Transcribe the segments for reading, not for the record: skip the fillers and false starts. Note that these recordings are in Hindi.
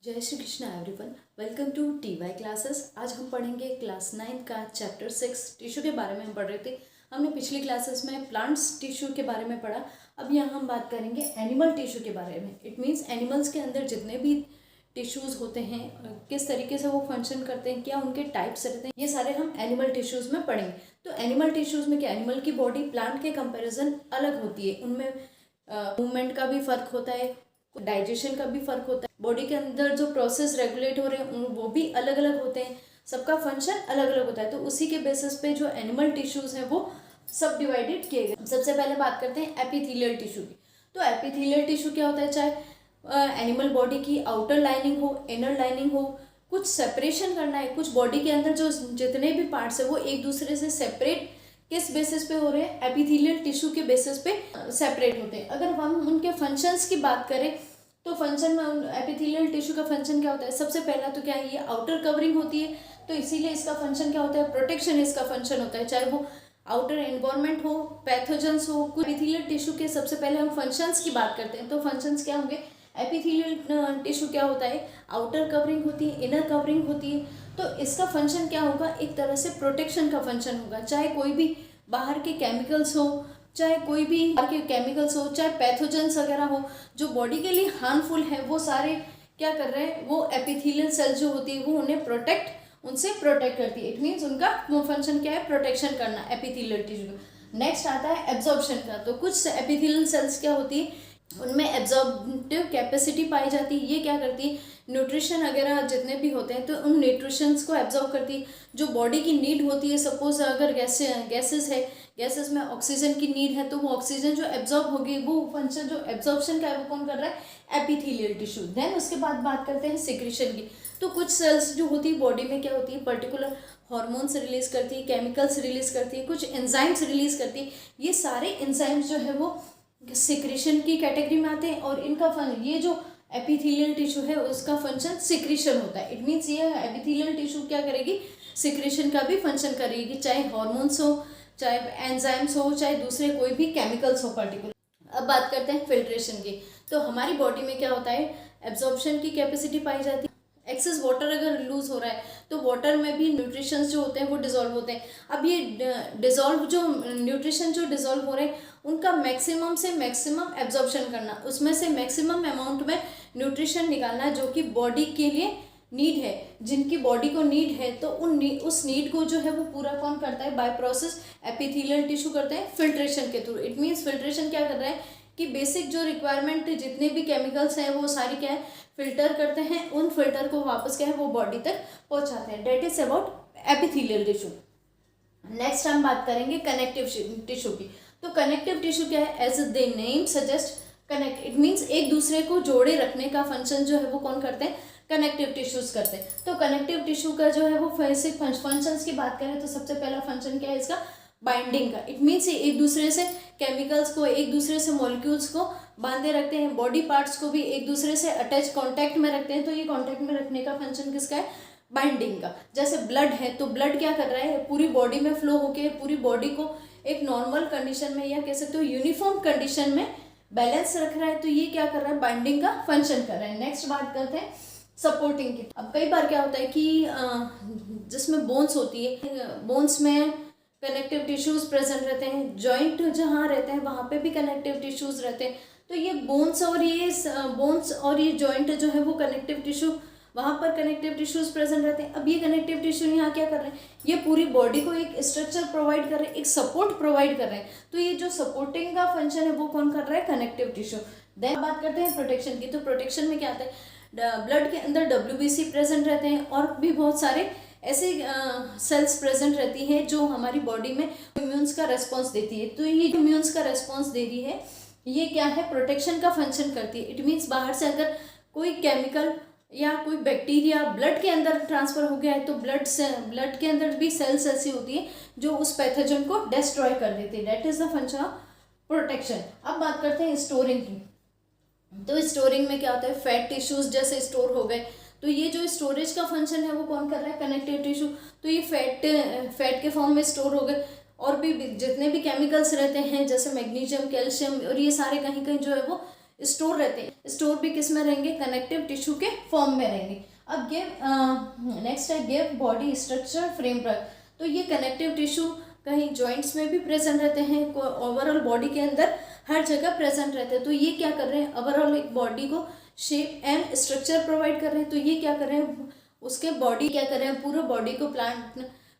जय Shri Krishna everyone. Welcome to TY classes. आज हम पढ़ेंगे क्लास 9 का चैप्टर 6 टिश्यू के बारे में हम पढ़ रहे थे। हमने पिछली क्लासेस में प्लांट्स टिश्यू के बारे में पढ़ा। अब यहाँ हम बात करेंगे एनिमल टिश्यू के बारे में। इट मीन्स एनिमल्स के अंदर जितने भी टिश्यूज़ होते हैं, किस तरीके से वो फंक्शन करते हैं, क्या उनके टाइप्स रहते हैं, ये सारे हम एनिमल टिश्यूज़ में पढ़ेंगे। तो एनिमल टिश्यूज़ में क्या, एनिमल की बॉडी प्लांट के कंपेरिजन अलग होती है। उनमें मूवमेंट का भी फ़र्क होता है, डाइजेशन का भी फ़र्क होता है, बॉडी के अंदर जो प्रोसेस रेगुलेट हो रहे हैं वो भी अलग अलग होते हैं, सबका फंक्शन अलग अलग होता है। तो उसी के बेसिस पे जो एनिमल टिश्यूज़ हैं वो सब डिवाइडेड किए गए। सबसे पहले बात करते हैं एपिथेलियल टिश्यू की। तो एपिथेलियल टिश्यू क्या होता है, चाहे एनिमल बॉडी की आउटर लाइनिंग हो, इनर लाइनिंग हो, कुछ सेपरेशन करना है, कुछ बॉडी के अंदर जो जितने भी पार्ट्स है वो एक दूसरे से सेपरेट किस बेसिस पे हो रहे हैं, एपिथेलियल टिश्यू के बेसिस पे सेपरेट होते हैं। अगर हम उनके फंक्शंस की बात करें तो फंक्शन में एपिथेलियल टिश्यू का फंक्शन क्या होता है, सबसे पहला तो क्या है, ये आउटर कवरिंग होती है, तो इसीलिए इसका फंक्शन क्या होता है, प्रोटेक्शन इसका फंक्शन होता है। चाहे वो आउटर एनवायरनमेंट हो, पैथोजेंस हो, कुछ एपिथेलियल टिश्यू के सबसे पहले हम फंक्शंस की बात करते हैं। तो फंक्शंस क्या होंगे, एपिथेलियल टिश्यू क्या होता है, आउटर कवरिंग होती है, इनर कवरिंग होती है। तो इसका फंक्शन क्या होगा, एक तरह से प्रोटेक्शन का फंक्शन होगा। चाहे कोई भी बाहर के केमिकल्स हो, चाहे कोई भी बाहर के केमिकल्स हो, चाहे पैथोजेंस वगैरह हो जो बॉडी के लिए हार्मफुल है, वो सारे क्या कर रहे हैं, वो एपिथेलियल सेल्स जो होती है वो उन्हें उनसे प्रोटेक्ट करती है। इट मीन्स उनका फंक्शन क्या है, प्रोटेक्शन करना एपिथेलियल टिश्यू। नेक्स्ट आता है एब्जॉर्प्शन का। तो कुछ एपिथेलियल सेल्स क्या होती है, उनमें एब्जॉर्बिव कैपेसिटी पाई जाती है। ये क्या करती है, न्यूट्रिशन वगैरह जितने भी होते हैं तो उन न्यूट्रिशंस को एब्जॉर्ब करती है जो बॉडी की नीड होती है। सपोज अगर गैसेस है, गैसेस में ऑक्सीजन की नीड है, तो वो ऑक्सीजन जो एब्जॉर्ब होगी, वो फंक्शन जो एब्जॉर्प्शन का है वो कौन कर रहा है, एपिथेलियल टिश्यू। देन उसके बाद बात करते हैं सिक्रीशन की। तो कुछ सेल्स जो होती है बॉडी में क्या होती है, पर्टिकुलर हॉर्मोन्स रिलीज करती है, केमिकल्स रिलीज करती है, कुछ एंजाइम्स रिलीज करती है। ये सारे एंजाइम्स जो है वो सिक्रीशन की कैटेगरी में आते हैं। और इनका ये जो एपिथेलियल टिश्यू है उसका फंक्शन सिक्रीशन होता है। इट मीन्स ये एपिथेलियल टिश्यू क्या करेगी, सिक्रीशन का भी फंक्शन करेगी, चाहे हॉर्मोन्स हो, चाहे एंजाइम्स हो, चाहे दूसरे कोई भी केमिकल्स हो पर्टिकुलर। अब बात करते हैं फिल्ट्रेशन की। तो हमारी बॉडी में क्या होता है, एब्जॉर्प्शन की कैपेसिटी पाई जाती है। एक्सेस वाटर अगर लूज हो रहा है तो वाटर में भी न्यूट्रिशंस जो होते हैं वो डिजोल्व होते हैं। अब ये डिजोल्व जो न्यूट्रिशन जो डिजोल्व हो रहे हैं उनका मैक्सिमम से मैक्सिमम एब्जॉर्प्शन करना, उसमें से मैक्सिमम अमाउंट में न्यूट्रिशन निकालना जो कि बॉडी के लिए नीड है, जिनकी बॉडी को नीड है। तो उस नीड को जो है वो पूरा कौन करता है, बाय प्रोसेस एपिथेलियल टिश्यू करते हैं फिल्ट्रेशन के थ्रू। इट मीन्स फिल्ट्रेशन क्या कर रहा है कि बेसिक जो रिक्वायरमेंट जितने भी केमिकल्स हैं वो सारी क्या है, फिल्टर करते हैं, उन फिल्टर को वापस क्या है वो बॉडी तक पहुंचाते हैं। That is about epithelial tissue. Next हम बात करेंगे कनेक्टिव टिश्यू की। तो कनेक्टिव टिश्यू क्या है, as the name suggest connect, it means एक दूसरे को जोड़े रखने का फंक्शन जो है वो कौन करते हैं, कनेक्टिव टिश्यूज करते हैं। तो कनेक्टिव टिश्यू का जो है वो बेसिक फंक्शंस की बात करें तो सबसे पहला फंक्शन क्या है इसका, बाइंडिंग का। इट मीन्स एक दूसरे से केमिकल्स को, एक दूसरे से मॉलिक्यूल्स को बांधे रखते हैं, बॉडी पार्ट्स को भी एक दूसरे से अटैच कांटेक्ट में रखते हैं। तो ये कांटेक्ट में रखने का फंक्शन किसका है, बाइंडिंग का। जैसे ब्लड है तो ब्लड क्या कर रहा है, पूरी बॉडी में फ्लो होके पूरी बॉडी को एक नॉर्मल कंडीशन में या कह सकते हो यूनिफॉर्म कंडीशन में बैलेंस रख रहा है। तो ये क्या कर रहा है, बाइंडिंग का फंक्शन कर रहा है। नेक्स्ट बात करते हैं सपोर्टिंग की। अब कई बार क्या होता है कि जिसमें बोन्स होती है, बोन्स में कनेक्टिव टिश्यूज प्रेजेंट रहते हैं, जॉइंट जहाँ रहते हैं वहाँ पे भी कनेक्टिव टिश्यूज रहते हैं। तो ये बोन्स और ये जॉइंट जो है वो कनेक्टिव टिश्यू, वहाँ पर कनेक्टिव टिश्यूज प्रेजेंट रहते हैं। अब ये कनेक्टिव टिश्यू यहाँ क्या कर रहे हैं, ये पूरी बॉडी को एक स्ट्रक्चर प्रोवाइड कर रहे हैं, एक सपोर्ट प्रोवाइड कर रहे हैं। तो ये जो सपोर्टिंग का फंक्शन है वो कौन कर रहा है, कनेक्टिव टिश्यू। देन बात करते हैं प्रोटेक्शन की। तो प्रोटेक्शन में क्या आता है, ब्लड के अंदर WBC प्रेजेंट रहते हैं और भी बहुत सारे ऐसे सेल्स प्रेजेंट रहती हैं जो हमारी बॉडी में इम्यून्स का रेस्पॉन्स देती है। तो ये इम्यून्स का रेस्पॉन्स दे रही है, ये क्या है, प्रोटेक्शन का फंक्शन करती है। इट मीन्स बाहर से अगर कोई केमिकल या कोई बैक्टीरिया ब्लड के अंदर ट्रांसफर हो गया है तो ब्लड के अंदर भी सेल्स ऐसी होती है जो उस पैथोजन को डिस्ट्रॉय कर देती है। That is the function of protection. अब बात करते हैं स्टोरिंग की। तो स्टोरिंग में क्या होता है, फैट टिश्यूज जैसे स्टोर हो गए, तो ये जो स्टोरेज का फंक्शन है वो कौन कर रहा है, कनेक्टिव टिश्यू। तो ये फैट के फॉर्म में स्टोर हो गए। और भी जितने भी केमिकल्स रहते हैं जैसे मैग्नीशियम, कैल्शियम, और ये सारे कहीं कहीं जो है वो स्टोर रहते हैं, स्टोर भी किस में रहेंगे, कनेक्टिव टिश्यू के फॉर्म में रहेंगे। अब गिव नेक्स्ट है गिव बॉडी स्ट्रक्चर फ्रेमवर्क। तो ये कनेक्टिव टिश्यू कहीं जॉइंट्स में भी प्रेजेंट रहते हैं, ओवरऑल बॉडी के अंदर हर जगह प्रेजेंट रहते हैं। तो ये क्या कर रहे हैं, ओवरऑल एक बॉडी को शेप एंड स्ट्रक्चर प्रोवाइड कर रहे हैं। तो ये क्या कर रहे हैं, उसके बॉडी क्या कर रहे हैं, पूरे बॉडी को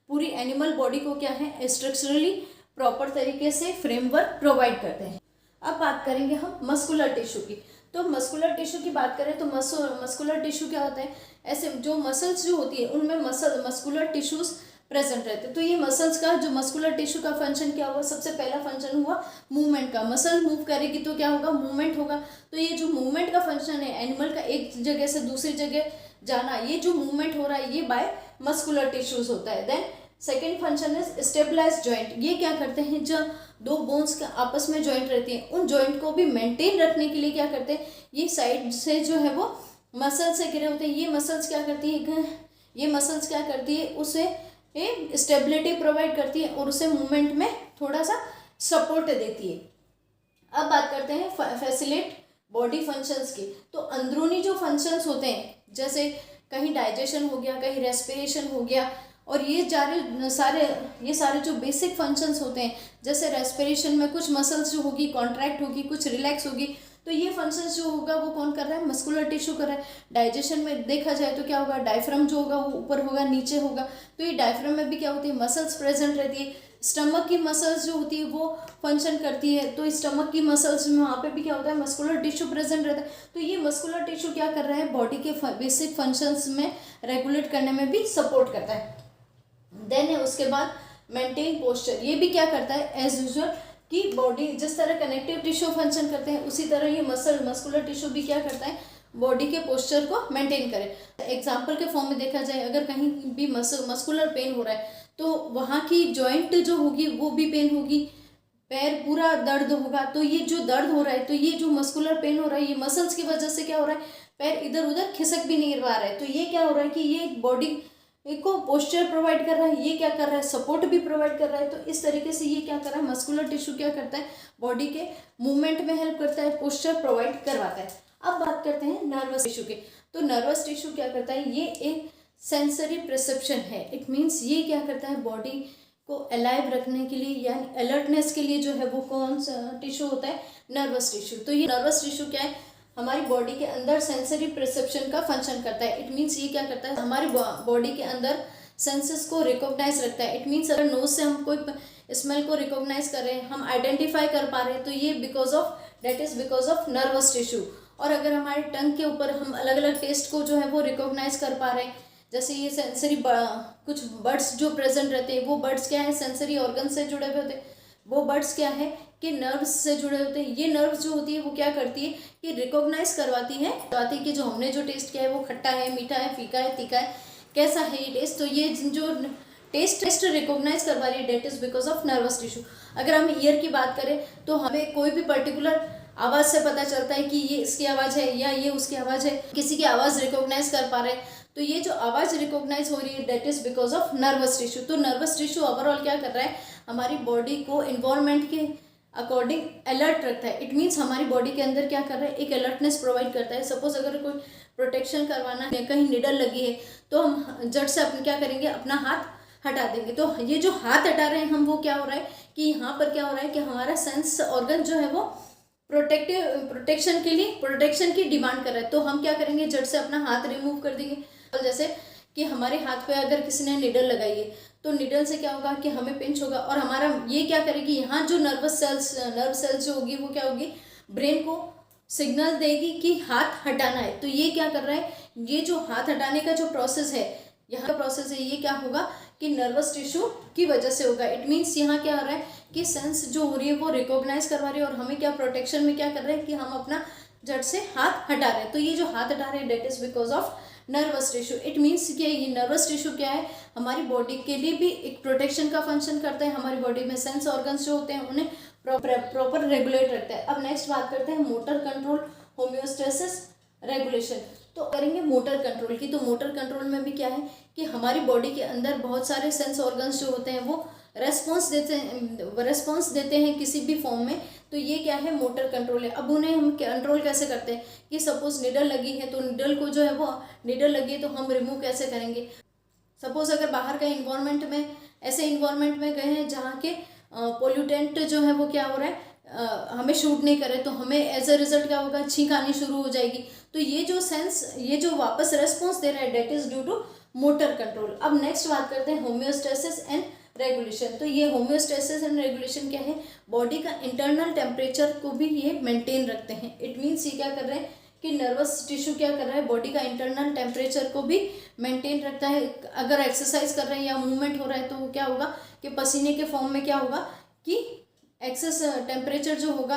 पूरी एनिमल बॉडी को क्या है, स्ट्रक्चरली प्रॉपर तरीके से फ्रेमवर्क प्रोवाइड करते हैं। अब बात करेंगे हम मस्कुलर टिश्यू की। तो मस्कुलर टिश्यू की बात करें तो मस्कुलर टिश्यू क्या होता है, ऐसे जो मसल्स जो होती है उनमें मस्कुलर टिश्यूज प्रेजेंट रहते हैं। तो ये मसल्स का जो मस्कुलर टिश्यू का फंक्शन क्या हुआ, सबसे पहला फंक्शन हुआ मूवमेंट का। मसल मूव करेगी तो क्या होगा, मूवमेंट होगा। तो ये जो मूवमेंट का फंक्शन है एनिमल का, एक जगह से दूसरी जगह जाना, ये जो मूवमेंट हो रहा है ये बाय मस्कुलर टिश्यूज होता है। Then second function is stabilise joint. ये क्या करते हैं, जब दो बोन्स का आपस में जॉइंट रहती हैं, उन जॉइंट को भी मेंटेन रखने के लिए क्या करते हैं, ये साइड से जो है वो मसल से घिरे होते हैं। ये मसल्स क्या करती है, उसे स्टेबिलिटी प्रोवाइड करती है और उसे मूवमेंट में थोड़ा सा सपोर्ट देती है। अब बात करते हैं फैसिलिटेट बॉडी फंक्शंस की। तो अंदरूनी जो फंक्शंस होते हैं, जैसे कहीं डाइजेशन हो गया, कहीं रेस्पिरेशन हो गया, और ये सारे जो बेसिक फंक्शंस होते हैं, जैसे रेस्पिरेशन में कुछ मसल्स जो होगी कॉन्ट्रैक्ट होगी, कुछ रिलैक्स होगी। तो ये फंक्शंस जो होगा वो कौन कर रहा है, मस्कुलर टिश्यू कर रहा है। डाइजेशन में देखा जाए तो क्या होगा, डायफ्राम जो होगा वो ऊपर होगा, नीचे होगा। तो ये डायफ्राम में भी क्या होती है, मसल्स प्रेजेंट रहती है। स्टमक की मसल्स जो होती है वो फंक्शन करती है, तो स्टमक की मसल्स में वहाँ पे भी क्या होता है, मस्कुलर टिश्यू प्रेजेंट रहता है। तो ये मस्कुलर टिश्यू क्या कर रहा है, बॉडी के बेसिक फंक्शंस में रेगुलेट करने में भी सपोर्ट करता है। देन है उसके बाद मेंटेन पोस्चर। ये भी क्या करता है, एज यूजुअल कि बॉडी जिस तरह कनेक्टिव टिश्यू फंक्शन करते हैं उसी तरह ये मस्कुलर टिश्यू भी क्या करता है, बॉडी के पोस्चर को मेंटेन करे। एग्जाम्पल के फॉर्म में देखा जाए, अगर कहीं भी मस्कुलर पेन हो रहा है तो वहाँ की जॉइंट जो होगी वो भी पेन होगी, पैर पूरा दर्द होगा। तो ये जो दर्द हो रहा है, तो ये जो मस्कुलर पेन हो रहा है, ये मसल्स की वजह से क्या हो रहा है, पैर इधर उधर खिसक भी नहीं पा रहा है। तो ये क्या हो रहा है कि ये बॉडी को पोस्चर प्रोवाइड कर रहा है, ये क्या कर रहा है, सपोर्ट भी प्रोवाइड कर रहा है। तो इस तरीके से ये क्या कर रहा है, मस्कुलर टिश्यू क्या करता है, बॉडी के मूवमेंट में हेल्प करता है, पोस्चर प्रोवाइड करवाता है। अब बात करते हैं नर्वस टिश्यू की। तो नर्वस टिश्यू क्या करता है, ये एक सेंसरी परसेप्शन है। इट मीन्स ये क्या करता है, बॉडी को अलाइव रखने के लिए यानी अलर्टनेस के लिए जो है वो कौन सा टिश्यू होता है, नर्वस टिश्यू। तो ये नर्वस टिश्यू क्या है, हमारी बॉडी के अंदर सेंसरी परसेप्शन का फंक्शन करता है। इट मीन्स ये क्या करता है, हमारी बॉडी के अंदर सेंसेस को रिकॉग्नाइज रखता है। इट मीन्स अगर नोज से हम कोई स्मेल को रिकॉग्नाइज कर रहे हैं, हम आइडेंटिफाई कर पा रहे हैं, तो ये बिकॉज ऑफ नर्वस टिश्यू। और अगर हमारे टंग के ऊपर हम अलग अलग टेस्ट को जो है वो रिकॉग्नाइज कर पा रहे हैं, जैसे ये सेंसरी कुछ बर्ड्स जो प्रेजेंट रहते हैं, वो बर्ड्स क्या है, सेंसरी ऑर्गन से जुड़े हुए होते हैं। वो बर्ड्स क्या है कि नर्व्स से जुड़े होते हैं। ये नर्व्स जो होती है वो क्या करती है कि रिकॉग्नाइज करवाती है कि जो हमने जो टेस्ट किया है वो खट्टा है, मीठा है, फीका है, तीखा है, कैसा है ये टेस्ट। तो ये जो टेस्ट रिकॉग्नाइज करवा रही है, that is because of nervous tissue. अगर हम ईयर की बात करें तो हमें कोई भी पर्टिकुलर आवाज़ से पता चलता है कि ये इसकी आवाज़ है या ये उसकी आवाज़ है, किसी की आवाज़ रिकॉग्नाइज कर पा रहे हैं। तो ये जो आवाज़ रिकॉग्नाइज हो रही है, that is because of nervous tissue. तो नर्वस टिश्यू ओवरऑल क्या कर रहा है, हमारी बॉडी को इन्वायरमेंट के अकॉर्डिंग अलर्ट रखता है। इट मीन्स हमारी बॉडी के अंदर क्या कर रहा है, एक अलर्टनेस प्रोवाइड करता है। सपोज अगर कोई प्रोटेक्शन करवाना है, कहीं निडल लगी है, तो हम जड़ से अपन क्या करेंगे, अपना हाथ हटा देंगे। तो ये जो हाथ हटा रहे हैं हम, वो क्या हो रहा है कि यहाँ पर क्या हो रहा है कि हमारा सेंस ऑर्गन जो है वो प्रोटेक्शन की डिमांड कर रहा है। तो हम क्या करेंगे, जड़ से अपना हाथ रिमूव कर देंगे। जैसे कि हमारे हाथ पे अगर किसी ने निडल लगाई है, तो निडल से क्या होगा कि हमें पिंच होगा, और हमारा ये क्या करेगी, यहाँ जो नर्व सेल्स जो होगी वो क्या होगी, ब्रेन को सिग्नल देगी कि हाथ हटाना है। तो ये क्या कर रहा है, ये जो हाथ हटाने का जो प्रोसेस है, यहाँ का प्रोसेस है, ये क्या होगा कि नर्वस टिश्यू की वजह से होगा। इट मीन्स यहाँ क्या हो रहा है कि सेंस जो हो रही है वो रिकॉग्नाइज करवा रही है, और हमें क्या प्रोटेक्शन में क्या कर रहे हैं कि हम अपना जड़ से हाथ हटा रहे हैं। तो ये जो हाथ हटा रहे हैं, that is because of nervous tissue. It means कि ये नर्वस टिश्यू क्या है, हमारी बॉडी के लिए भी एक प्रोटेक्शन का फंक्शन करता है। हमारी बॉडी में सेंस ऑर्गन्स जो होते हैं उन्हें प्रॉपर रेगुलेट रखता है। अब नेक्स्ट बात करते हैं मोटर कंट्रोल, होम्योस्टेसिस, रेगुलेशन। तो करेंगे मोटर कंट्रोल की। तो मोटर कंट्रोल में भी क्या है कि हमारी बॉडी के अंदर बहुत सारे सेंस ऑर्गन्स जो होते हैं वो रेस्पॉन्स देते हैं किसी भी फॉर्म में, तो ये क्या है, मोटर कंट्रोल है। अब उन्हें हम कंट्रोल कैसे करते हैं कि सपोज निडल लगी है तो निडल को जो है वो निडल लगी है तो हम रिमूव कैसे करेंगे। सपोज अगर बाहर का इन्वायरमेंट में, ऐसे इन्वायरमेंट में गए हैं जहाँ के पोल्यूटेंट जो है वो क्या हो रहा है, हमें शूट नहीं करे, तो हमें एज अ रिजल्ट क्या होगा, छींक आनी शुरू हो जाएगी। तो ये जो वापस रेस्पॉन्स दे रहा है that is due to motor control. अब नेक्स्ट बात करते हैं होम्योस्टेसिस एंड रेगुलेशन। तो ये होम्योस्टेसिस एंड रेगुलेशन क्या है, बॉडी का इंटरनल टेम्परेचर को भी ये मेंटेन रखते हैं। इट मीन्स ये क्या कर रहे हैं कि नर्वस टिश्यू क्या कर रहा है, बॉडी का इंटरनल टेम्परेचर को भी मेंटेन रखता है। अगर एक्सरसाइज कर रहे हैं या मूवमेंट हो रहा है तो वो क्या होगा कि पसीने के फॉर्म में क्या होगा कि एक्सेस टेम्परेचर जो होगा।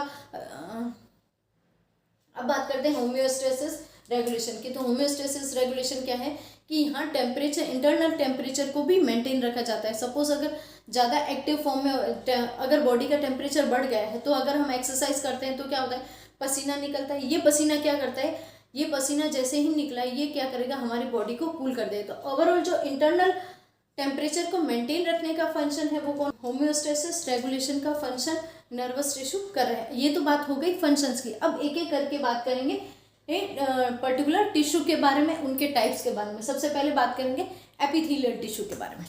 अब बात करते हैं होम्योस्टेसिस रेगुलेशन की। तो होम्योस्टेसिस रेगुलेशन क्या है कि यहाँ टेम्परेचर, इंटरनल टेम्परेचर को भी मेंटेन रखा जाता है। सपोज अगर ज़्यादा एक्टिव फॉर्म में अगर बॉडी का टेम्परेचर बढ़ गया है तो अगर हम एक्सरसाइज करते हैं तो क्या होता है, पसीना निकलता है। ये पसीना क्या करता है, ये पसीना जैसे ही निकला ये क्या करेगा, हमारी बॉडी को कूल कर देगा। तो ओवरऑल जो इंटरनल टेम्परेचर को मेंटेन रखने का फंक्शन है वो कौन, होम्योस्टेसिस रेगुलेशन का फंक्शन नर्वस टिश्यू कर रहा है। ये तो बात हो गई फंक्शंस की। अब एक एक करके बात करेंगे पर्टिकुलर टिश्यू के बारे में, उनके टाइप्स के बारे में। सबसे पहले बात करेंगे एपिथेलियल टिश्यू के बारे में।